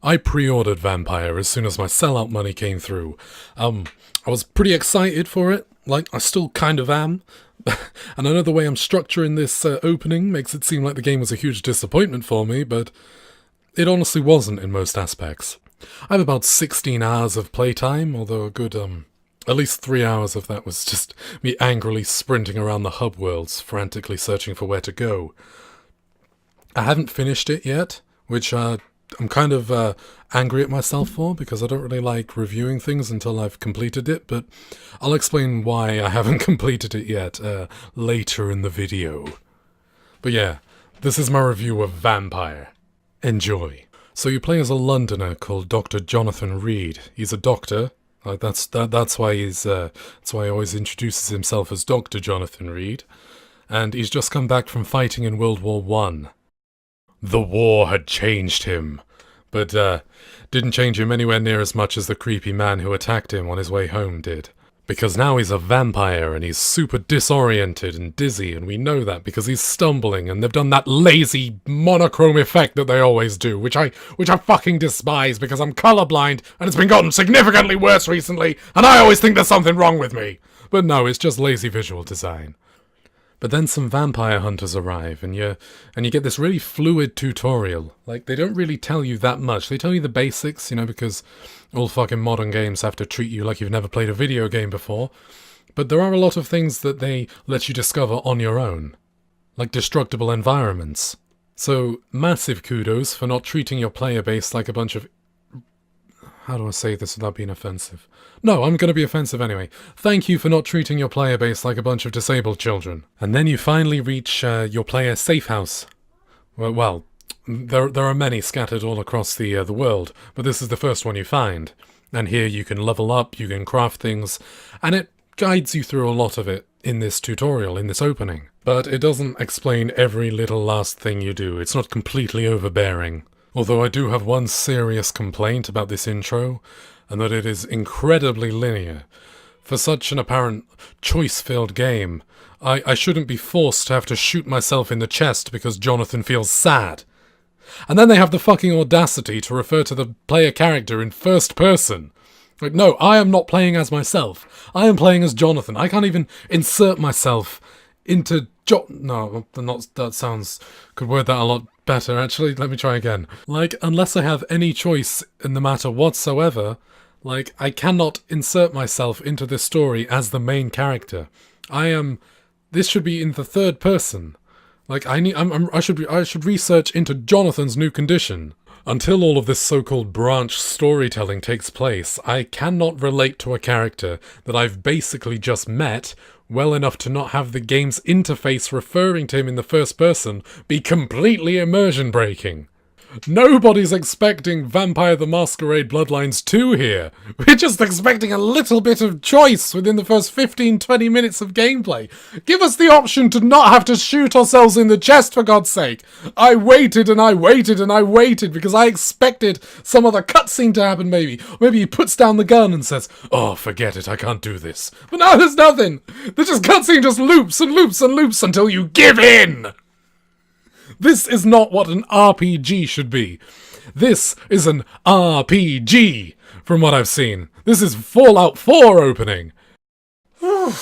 I pre-ordered Vampyr as soon as my sellout money came through. I was pretty excited for it, like I still kind of am. And I know the way I'm structuring this opening makes it seem like the game was a huge disappointment for me, but it honestly wasn't in most aspects. I have about 16 hours of playtime, although a good, at least 3 hours of that was just me angrily sprinting around the hub worlds, frantically searching for where to go. I haven't finished it yet, which I'm kind of angry at myself for, because I don't really like reviewing things until I've completed it, but I'll explain why I haven't completed it yet later in the video. But yeah, this is my review of Vampyr. Enjoy. So you play as a Londoner called Dr. Jonathan Reed. He's a doctor. Like that's why that's why he always introduces himself as Dr. Jonathan Reed. And he's just come back from fighting in World War One. The war had changed him, but didn't change him anywhere near as much as the creepy man who attacked him on his way home did. Because now he's a vampire and he's super disoriented and dizzy, and we know that because he's stumbling, and they've done that lazy monochrome effect that they always do, which I fucking despise because I'm colorblind and it's been gotten significantly worse recently, and I always think there's something wrong with me. But no, it's just lazy visual design. But then some vampire hunters arrive, and you get this really fluid tutorial. Like, they don't really tell you that much. They tell you the basics, because all fucking modern games have to treat you like you've never played a video game before. But there are a lot of things that they let you discover on your own, like destructible environments. So, massive kudos for not treating your player base like a bunch of... How do I say this without being offensive? No, I'm going to be offensive anyway. Thank you for not treating your player base like a bunch of disabled children. And then you finally reach your player safe house. Well, there are many scattered all across the world, but this is the first one you find. And here you can level up, you can craft things, and it guides you through a lot of it in this tutorial, in this opening. But it doesn't explain every little last thing you do. It's not completely overbearing. Although I do have one serious complaint about this intro, and that it is incredibly linear. For such an apparent choice-filled game, I shouldn't be forced to have to shoot myself in the chest because Jonathan feels sad. And then they have the fucking audacity to refer to the player character in first person. Like, no, I am not playing as myself. I am playing as Jonathan. I can't even insert myself into No, not that sounds... Could word that a lot better, actually. Let me try again. Like, unless I have any choice in the matter whatsoever, like, I cannot insert myself into this story as the main character. This should be in the third person. Like, I should research into Jonathan's new condition. Until all of this so-called branch storytelling takes place, I cannot relate to a character that I've basically just met well enough to not have the game's interface referring to him in the first person be completely immersion-breaking. Nobody's expecting Vampire the Masquerade Bloodlines 2 here. We're just expecting a little bit of choice within the first 15-20 minutes of gameplay. Give us the option to not have to shoot ourselves in the chest, for God's sake. I waited and I waited and I waited because I expected some other cutscene to happen, maybe. Maybe he puts down the gun and says, "Oh, forget it, I can't do this." But now there's nothing. The cutscene just loops and loops and loops until you give in. This is not what an RPG should be. This is an RPG, from what I've seen. This is Fallout 4 opening. But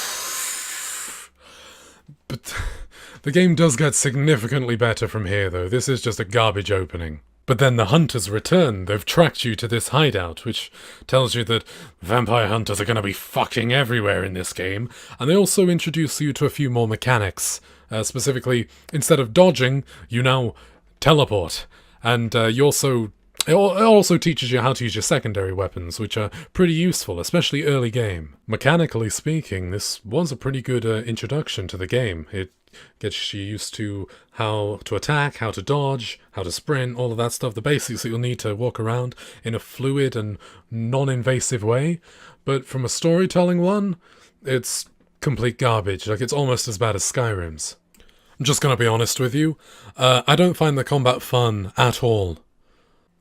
the game does get significantly better from here, though. This is just a garbage opening. But then the hunters return. They've tracked you to this hideout, which tells you that vampire hunters are going to be fucking everywhere in this game. And they also introduce you to a few more mechanics. Specifically, instead of dodging, you now teleport. And it also teaches you how to use your secondary weapons, which are pretty useful, especially early game. Mechanically speaking, this was a pretty good introduction to the game. It gets you used to how to attack, how to dodge, how to sprint, all of that stuff, the basics that you'll need to walk around in a fluid and non-invasive way. But from a storytelling one, it's complete garbage. Like, it's almost as bad as Skyrim's. I'm just gonna be honest with you. I don't find the combat fun at all.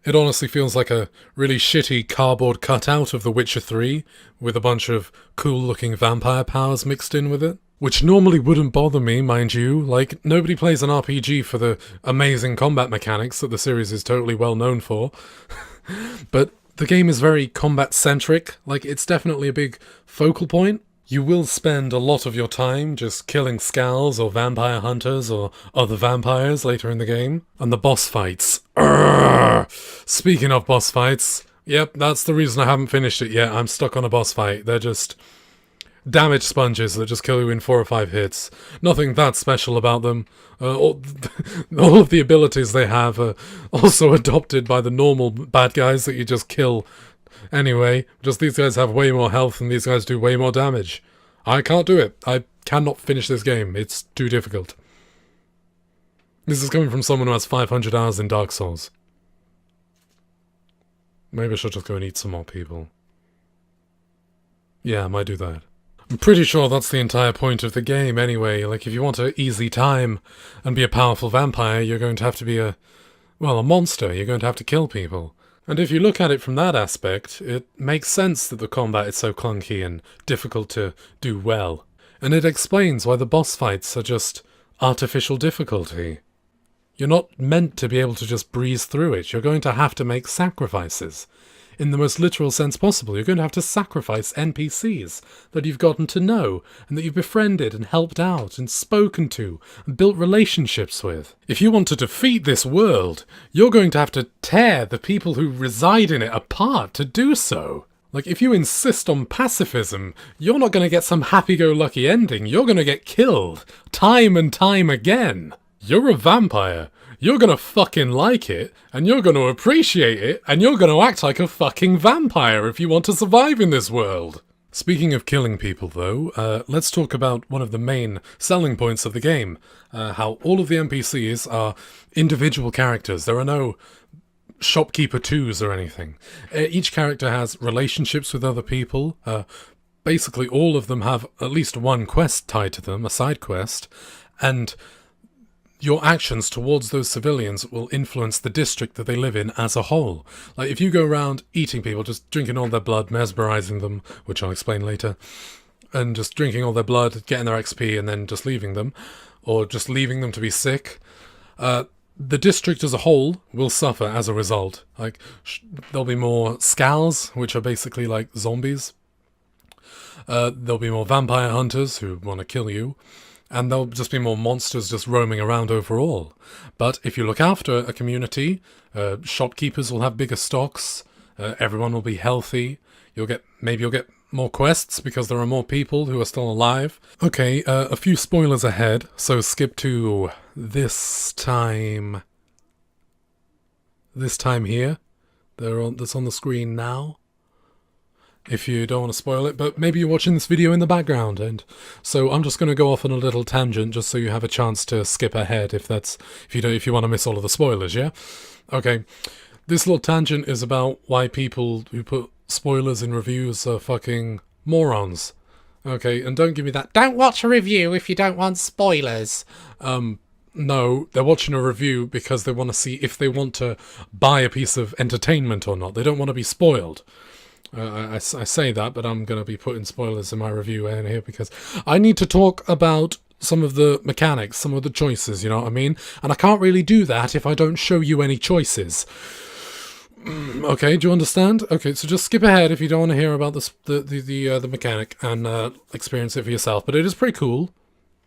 It honestly feels like a really shitty cardboard cutout of The Witcher 3, with a bunch of cool-looking vampire powers mixed in with it. Which normally wouldn't bother me, mind you. Like, nobody plays an RPG for the amazing combat mechanics that the series is totally well known for. But the game is very combat-centric. Like, it's definitely a big focal point. You will spend a lot of your time just killing skulls or vampire hunters or other vampires later in the game. And the boss fights. Urgh! Speaking of boss fights, yep, that's the reason I haven't finished it yet. I'm stuck on a boss fight. They're just damage sponges that just kill you in 4 or 5 hits. Nothing that special about them. All of the abilities they have are also adopted by the normal bad guys that you just kill anyway. Just these guys have way more health and these guys do way more damage. I can't do it. I cannot finish this game. It's too difficult. This is coming from someone who has 500 hours in Dark Souls. Maybe I should just go and eat some more people. Yeah, I might do that. I'm pretty sure that's the entire point of the game anyway. Like, if you want an easy time and be a powerful vampire, you're going to have to be a monster. You're going to have to kill people. And if you look at it from that aspect, it makes sense that the combat is so clunky and difficult to do well. And it explains why the boss fights are just artificial difficulty. You're not meant to be able to just breeze through it. You're going to have to make sacrifices. In the most literal sense possible, you're going to have to sacrifice NPCs that you've gotten to know, and that you've befriended and helped out and spoken to and built relationships with. If you want to defeat this world, you're going to have to tear the people who reside in it apart to do so. Like, if you insist on pacifism, you're not going to get some happy-go-lucky ending. You're going to get killed time and time again. You're a vampire. You're gonna fucking like it, and you're gonna appreciate it, and you're gonna act like a fucking vampire if you want to survive in this world. Speaking of killing people, though, let's talk about one of the main selling points of the game. How all of the NPCs are individual characters. There are no shopkeeper 2s or anything. Each character has relationships with other people. Basically, all of them have at least one quest tied to them, a side quest, and your actions towards those civilians will influence the district that they live in as a whole. Like, if you go around eating people, just drinking all their blood, mesmerizing them, which I'll explain later, and just drinking all their blood, getting their XP, and then just leaving them, or just leaving them to be sick, the district as a whole will suffer as a result. Like, there'll be more skulls, which are basically like zombies. There'll be more vampire hunters who want to kill you. And there'll just be more monsters just roaming around overall. But if you look after a community, shopkeepers will have bigger stocks, everyone will be healthy, maybe you'll get more quests because there are more people who are still alive. Okay, a few spoilers ahead, so skip to this time here. That's on the screen now. If you don't want to spoil it, but maybe you're watching this video in the background, and so I'm just going to go off on a little tangent just so you have a chance to skip ahead if you want to miss all of the spoilers, yeah? Okay, this little tangent is about why people who put spoilers in reviews are fucking morons. Okay, and don't give me that, don't watch a review if you don't want spoilers. No, they're watching a review because they want to see if they want to buy a piece of entertainment or not. They don't want to be spoiled. I say that, but I'm going to be putting spoilers in my review in here because I need to talk about some of the mechanics, some of the choices, you know what I mean? And I can't really do that if I don't show you any choices. Okay, do you understand? Okay, so just skip ahead if you don't want to hear about the mechanic and experience it for yourself. But it is pretty cool.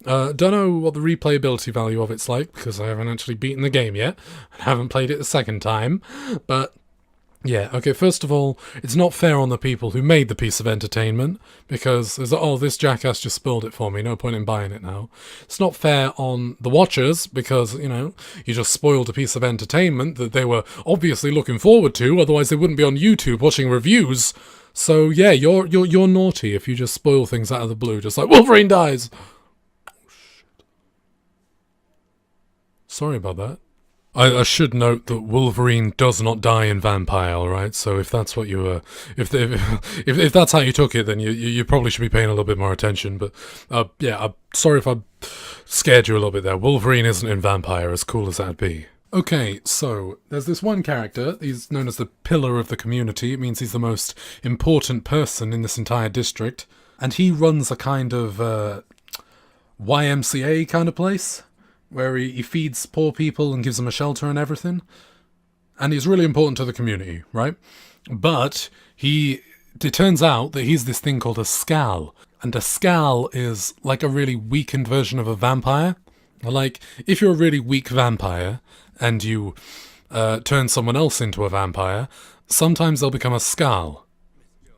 Don't know what the replayability value of it's like because I haven't actually beaten the game yet. I haven't played it the second time, but yeah, okay, first of all, it's not fair on the people who made the piece of entertainment, because there's, oh, this jackass just spoiled it for me, no point in buying it now. It's not fair on the watchers, because, you know, you just spoiled a piece of entertainment that they were obviously looking forward to, otherwise they wouldn't be on YouTube watching reviews. So yeah, you're naughty if you just spoil things out of the blue, just like, Wolverine dies! Oh, shit. Sorry about that. I should note that Wolverine does not die in Vampyr, alright? So if that's what you were... If that's how you took it, then you probably should be paying a little bit more attention. But, yeah, I'm sorry if I scared you a little bit there. Wolverine isn't in Vampyr, as cool as that'd be. Okay, so there's this one character. He's known as the pillar of the community. It means he's the most important person in this entire district. And he runs a kind of YMCA kind of place, where he feeds poor people and gives them a shelter and everything. and he's really important to the community, right? But it turns out that he's this thing called a Skal, and a Skal is like a really weakened version of a vampire. Like, if you're a really weak vampire, and you turn someone else into a vampire, sometimes they'll become a Skal.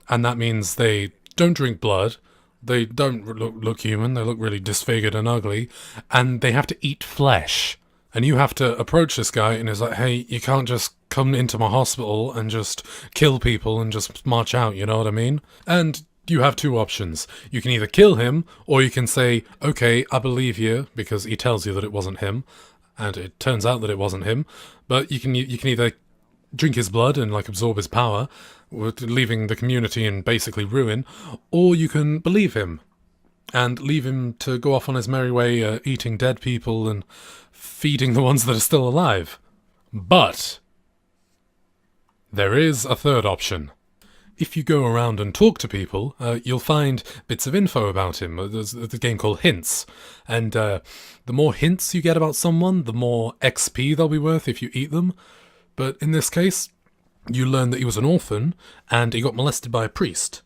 And that means they don't drink blood, they don't look human, they look really disfigured and ugly, and they have to eat flesh. And you have to approach this guy and it's like, hey, you can't just come into my hospital and just kill people and just march out, you know what I mean? And you have two options. You can either kill him, or you can say, okay, I believe you, because he tells you that it wasn't him, and it turns out that it wasn't him. But you can either drink his blood and like absorb his power, leaving the community in basically ruin, or you can believe him and leave him to go off on his merry way, eating dead people and feeding the ones that are still alive. But there is a third option. If you go around and talk to people, you'll find bits of info about him. There's a game called Hints, and the more hints you get about someone, the more XP they'll be worth if you eat them. But in this case, you learn that he was an orphan, and he got molested by a priest.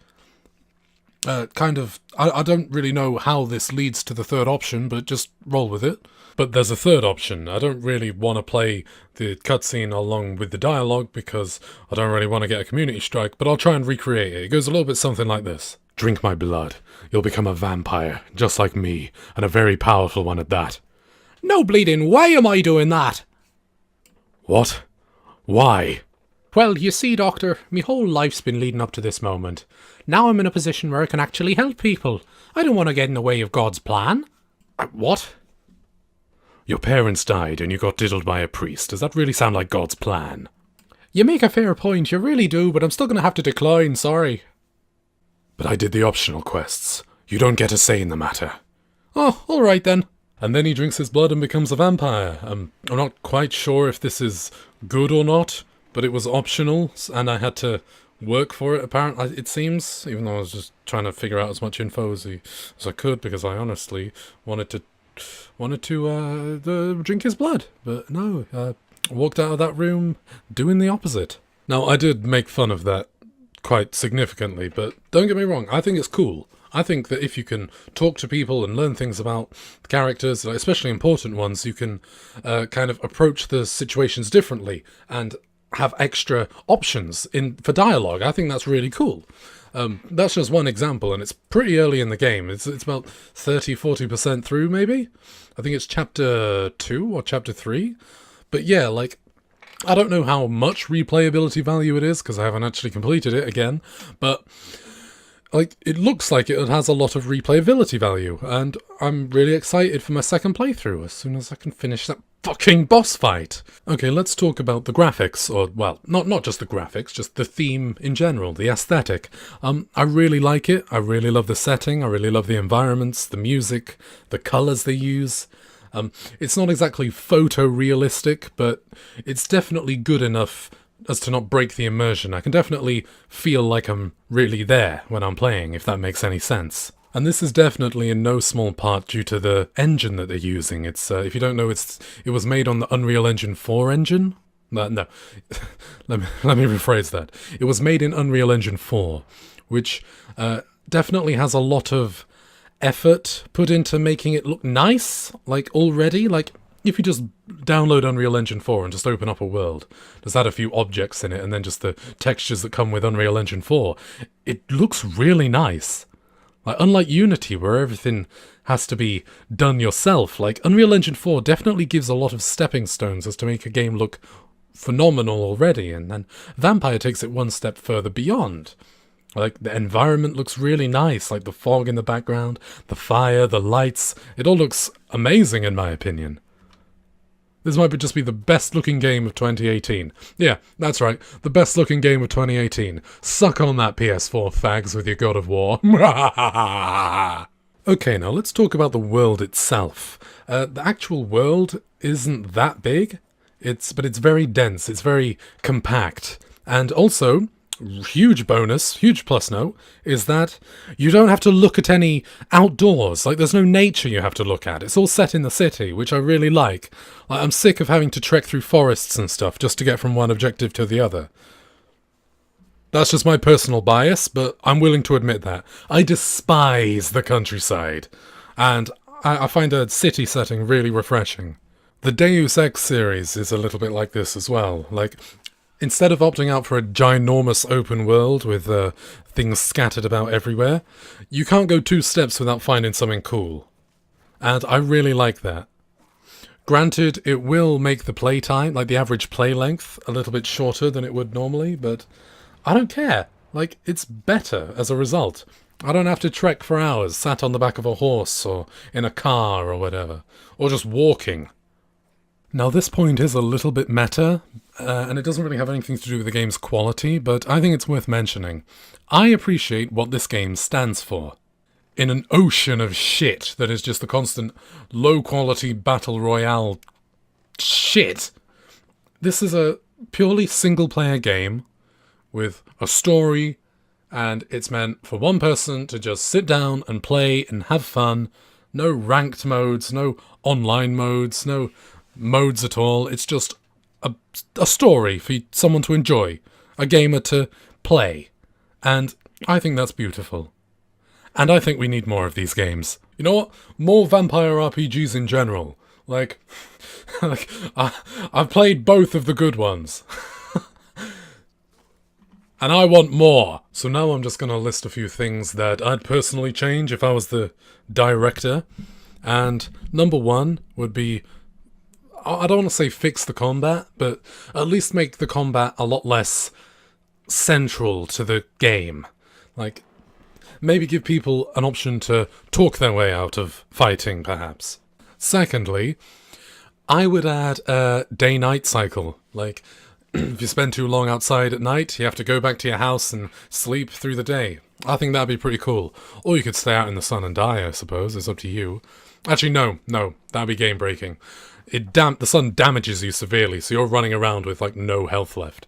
I don't really know how this leads to the third option, but just roll with it. But there's a third option. I don't really want to play the cutscene along with the dialogue because I don't really want to get a community strike, but I'll try and recreate it. It goes a little bit something like this. Drink my blood. You'll become a vampire, just like me, and a very powerful one at that. No bleeding way am I doing that! What? Why? Well, you see, Doctor, me whole life's been leading up to this moment. Now I'm in a position where I can actually help people. I don't want to get in the way of God's plan. What? Your parents died and you got diddled by a priest. Does that really sound like God's plan? You make a fair point, you really do, but I'm still going to have to decline, sorry. But I did the optional quests. You don't get a say in the matter. Oh, alright then. And then he drinks his blood and becomes a vampire. I'm not quite sure if this is good or not, but it was optional, and I had to work for it, apparently, it seems, even though I was just trying to figure out as much info as I could, because I honestly wanted to drink his blood. But no, I walked out of that room doing the opposite. Now, I did make fun of that quite significantly, but don't get me wrong, I think it's cool. I think that if you can talk to people and learn things about the characters, especially important ones, you can kind of approach the situations differently and have extra options for dialogue. I think that's really cool. That's just one example, and it's pretty early in the game. It's about 30-40% through, maybe? I think it's chapter 2 or chapter 3. But yeah, like, I don't know how much replayability value it is, because I haven't actually completed it again, but like, it looks like it has a lot of replayability value, and I'm really excited for my second playthrough as soon as I can finish that fucking boss fight. Okay, let's talk about the graphics, or, well, not just the graphics, just the theme in general, the aesthetic. I really like it. I really love the setting. I really love the environments, the music, the colours they use. It's not exactly photorealistic, but it's definitely good enough as to not break the immersion. I can definitely feel like I'm really there when I'm playing, if that makes any sense. And this is definitely in no small part due to the engine that they're using. It's if you don't know, it was made on the Unreal Engine 4 engine. No, let me rephrase that. It was made in Unreal Engine 4, which definitely has a lot of effort put into making it look nice, like already. Like, if you just download Unreal Engine 4 and just open up a world, just add a few objects in it and then just the textures that come with Unreal Engine 4, it looks really nice. Like, unlike Unity, where everything has to be done yourself, like, Unreal Engine 4 definitely gives a lot of stepping stones as to make a game look phenomenal already, and then Vampyr takes it one step further beyond. Like, the environment looks really nice, like the fog in the background, the fire, the lights, it all looks amazing in my opinion. This might just be the best looking game of 2018. Yeah, that's right, the best looking game of 2018. Suck on that PS4, fags, with your God of War. Okay, now let's talk about the world itself. The actual world isn't that big, but it's very dense, it's very compact. And also, huge bonus, huge plus note, is that you don't have to look at any outdoors. Like, there's no nature you have to look at. It's all set in the city, which I really like. I'm sick of having to trek through forests and stuff just to get from one objective to the other. That's just my personal bias, but I'm willing to admit that. I despise the countryside, and I find a city setting really refreshing. The Deus Ex series is a little bit like this as well. Like, instead of opting out for a ginormous open world with things scattered about everywhere, you can't go 2 steps without finding something cool. And I really like that. Granted, it will make the playtime, like the average play length, a little bit shorter than it would normally, but I don't care. Like, it's better as a result. I don't have to trek for hours, sat on the back of a horse, or in a car, or whatever. Or just walking. Now, this point is a little bit meta, and it doesn't really have anything to do with the game's quality, but I think it's worth mentioning. I appreciate what this game stands for. In an ocean of shit that is just the constant low-quality battle royale shit, this is a purely single-player game with a story, and it's meant for one person to just sit down and play and have fun. No ranked modes, no online modes, no modes at all. It's just a story for someone to enjoy, a gamer to play, and I think that's beautiful. And I think we need more of these games. You know what? More vampire RPGs in general. Like I've played both of the good ones. And I want more. So now I'm just going to list a few things that I'd personally change if I was the director. And number 1 would be, I don't want to say fix the combat, but at least make the combat a lot less central to the game. Like, maybe give people an option to talk their way out of fighting, perhaps. Secondly, I would add a day-night cycle. Like, if you spend too long outside at night, you have to go back to your house and sleep through the day. I think that'd be pretty cool. Or you could stay out in the sun and die, I suppose. It's up to you. Actually, no. That'd be game-breaking. The sun damages you severely, so you're running around with, like, no health left.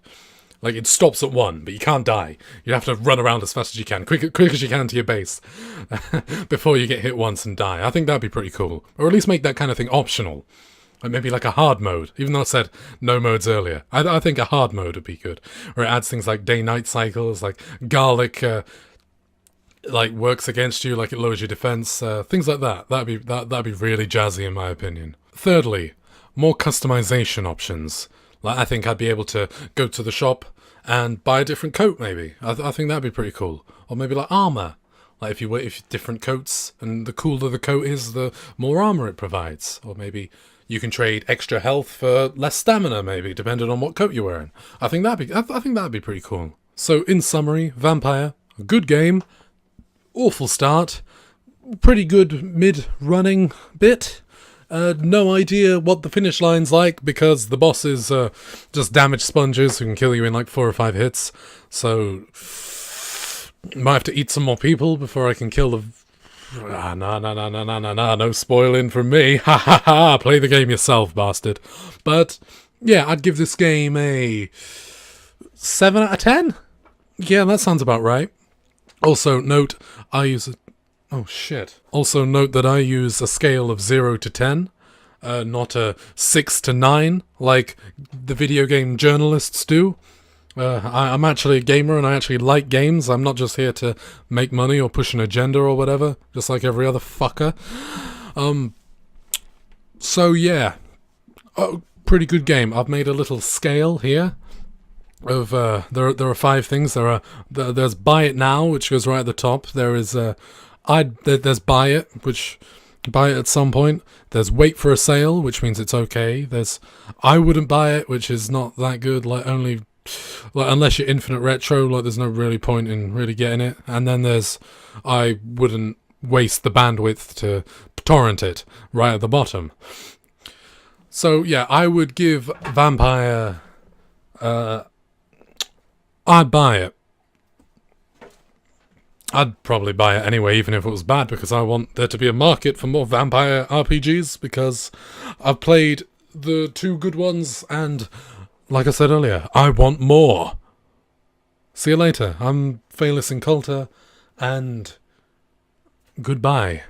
Like, it stops at 1, but you can't die. You have to run around as fast as you can, quick as you can to your base, before you get hit once and die. I think that'd be pretty cool. Or at least make that kind of thing optional. Like maybe like a hard mode, even though I said no modes earlier. I think a hard mode would be good, where it adds things like day-night cycles, like garlic, like works against you, like it lowers your defense, things like that. That'd be really jazzy in my opinion. Thirdly, more customization options. Like I think I'd be able to go to the shop and buy a different coat. Maybe I think that'd be pretty cool. Or maybe like armor. Like if different coats, and the cooler the coat is, the more armor it provides. Or maybe you can trade extra health for less stamina, maybe, depending on what coat you're wearing. I think that'd be pretty cool. So, in summary, Vampyr, a good game, awful start, pretty good mid-running bit. No idea what the finish line's like, because the bosses are just damage sponges who can kill you in like 4 or 5 hits. So, might have to eat some more people before I can kill the... no spoiling from me. Ha ha ha, play the game yourself, bastard. But, yeah, I'd give this game a 7 out of 10? Yeah, that sounds about right. Also, note, Also, note that I use a scale of 0 to 10, not a 6 to 9, like the video game journalists do. I'm actually a gamer and I actually like games. I'm not just here to make money or push an agenda or whatever, just like every other fucker. So yeah, pretty good game. I've made a little scale here of there are 5 things. There's buy it now, which goes right at the top. There is there's buy it, which buy it at some point. There's wait for a sale, which means it's okay. There's I wouldn't buy it, which is not that good. Like unless you're infinite retro, like there's no really point in really getting it. And then there's I wouldn't waste the bandwidth to torrent it, right at the bottom. So yeah, I would give Vampyr I'd buy it. I'd probably buy it anyway, even if it was bad, because I want there to be a market for more vampire RPGs, because I've played the 2 good ones, and like I said earlier, I want more. See you later. I'm Phalis Inculta, and goodbye.